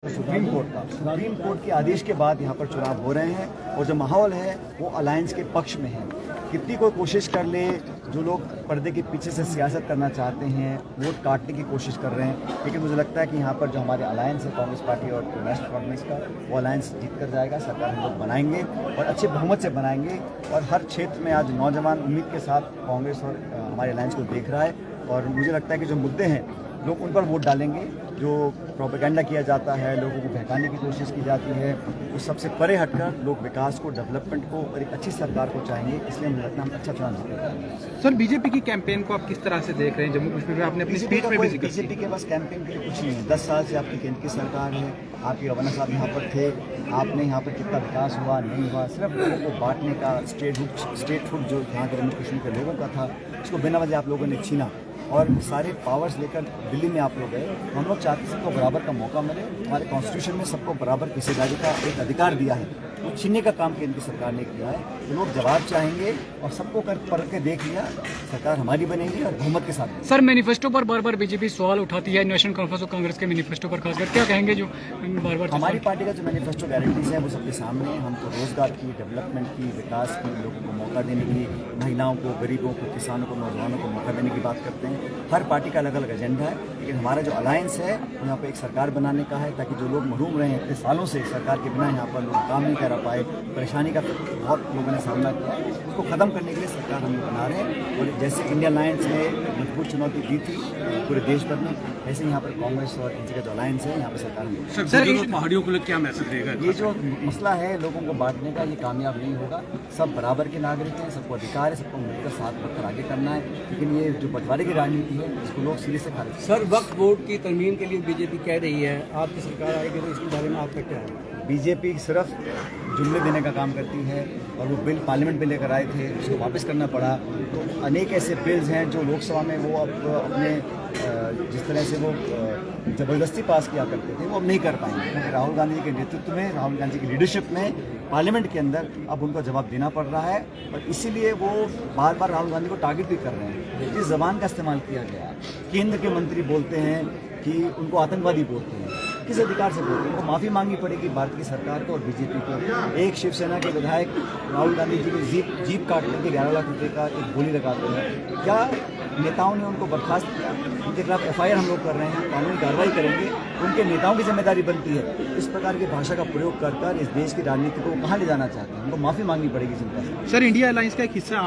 Supreme court के आदेश के बाद यहाँ पर चुनाव हो रहे हैं और जो माहौल है वो अलायंस के पक्ष में है। कितनी कोई कोशिश कर ले, जो लोग पर्दे के पीछे से सियासत करना चाहते हैं, वोट काटने की कोशिश कर रहे हैं, लेकिन मुझे लगता है कि यहाँ पर जो हमारे अलायंस है कांग्रेस पार्टी और नेशनल कांग्रेस का, वो अलायंस जीत कर जाएगा। सरकार हम लोग बनाएंगे और अच्छे बहुमत से बनाएंगे। और हर क्षेत्र में आज नौजवान उम्मीद के साथ कांग्रेस और हमारे अलायंस को देख रहा है और मुझे लगता है कि जो मुद्दे हैं लोग उन पर वोट डालेंगे। जो प्रोपेगेंडा किया जाता है, लोगों को बहकाने की कोशिश की जाती है, उस सबसे परे हटकर लोग विकास को, डेवलपमेंट को और एक अच्छी सरकार को चाहेंगे। इसलिए मुझे लगता है हम अच्छा चुनाव जीतेंगे। सर, बीजेपी की कैंपेन को आप किस तरह से देख रहे हैं? जम्मू कश्मीर में आपने अपनी स्पीच में भी जिक्र किया। बीजेपी के पास कैंपेन के लिए कुछ नहीं है। 10 साल से आपकी केंद्र की सरकार है, आपके गवर्नर साहब यहाँ पर थे, आपने यहाँ पर कितना विकास हुआ नहीं हुआ, सिर्फ लोगों को बांटने का स्टेटहुड जो यहाँ के जम्मू कश्मीर के लोगों का था, उसको बिना वजह आप लोगों ने छीना और सारे पावर्स लेकर दिल्ली में आप लोग गए। हम लोग चाहते हैं सबको बराबर का मौका मिले। हमारे कॉन्स्टिट्यूशन में सबको बराबर की हिस्सेदारी का एक अधिकार दिया है, वो छीनने का काम केंद्र की सरकार ने किया है। तो लोग जवाब चाहेंगे और सबको कर पढ़ के देख लिया, सरकार हमारी बनेगी और बहुमत के साथ। सर, मैनिफेस्टो पर बार बार बीजेपी सवाल उठाती है, नेशनल कॉन्फ्रेंस और कांग्रेस के मैनिफेस्टो पर खासकर क्या कहेंगे? जो बार बार हमारी पार्टी का जो मैनिफेस्टो गारंटीज है वो सबके सामने है। हम तो रोजगार की, डेवलपमेंट की, विकास की, लोगों को मौका देने की, महिलाओं को, गरीबों को, किसानों को, नौजवानों को मौका देने की बात करते हैं। हर पार्टी का अलग अलग एजेंडा है, लेकिन हमारा जो अलायंस है यहाँ पे एक सरकार बनाने का है, ताकि जो लोग महरूम रहे हैं इतने सालों से सरकार के बिना, यहाँ पर लोग काम नहीं कर पाए, परेशानी का बहुत लोगों ने सामना किया, उसको खत्म करने के लिए सरकार हम लोग बना रहे हैं। और जैसे इंडिया अलायंस ने मजबूत चुनौती दी थी पूरे देश भर में, ऐसे यहाँ पर कांग्रेस और इनका जो अलायंस है यहाँ पर सरकार। सर, पहाड़ियों को क्या मैसेज देगा? ये जो मसला है लोगों को बांटने का, ये कामयाब नहीं होगा। सब बराबर के नागरिक हैं, सबको अधिकार है, सबको मिलकर साथ रखकर आगे करना है। लेकिन ये जो बंटवारे की राजनीति है इसको लोग सीधे से खारिज। सर, वक्फ बोर्ड की तरमीम के लिए बीजेपी कह रही है, आपकी सरकार आएगी तो इसके बारे में आपका क्या है? बीजेपी सिर्फ जुमले देने का काम करती है और वो बिल पार्लियामेंट में लेकर आए थे, उसको वापस करना पड़ा। तो अनेक ऐसे बिल्स हैं जो लोकसभा में वो अब अपने जिस तरह से वो ज़बरदस्ती पास किया करते थे वो अब नहीं कर पाएंगे, क्योंकि राहुल गांधी के नेतृत्व में, राहुल गांधी की लीडरशिप में पार्लियामेंट के अंदर अब उनको जवाब देना पड़ रहा है। और इसीलिए वो बार बार राहुल गांधी को टारगेट भी कर रहे हैं। जिस जबान का इस्तेमाल किया गया, केंद्र के मंत्री बोलते हैं कि उनको आतंकवादी बोलते हैं, किस अधिकार से बोलते हैं? उनको माफ़ी मांगनी पड़ेगी भारत की सरकार को और बीजेपी को। एक शिवसेना के विधायक राहुल गांधी जी की जीप काट करके 11 लाख रुपए का एक गोली लगाते हैं। क्या नेताओं ने उनको बर्खास्त किया? उनके खिलाफ FIR हम लोग कर रहे हैं, कानूनी कार्रवाई करेंगे। उनके नेताओं की जिम्मेदारी बनती है इस प्रकार की भाषा का प्रयोग कर इस देश की राजनीति को कहाँ ले जाना चाहते हैं। उनको माफ़ी मांगनी पड़ेगी जनता से। सर, इंडिया अलायंस का एक हिस्सा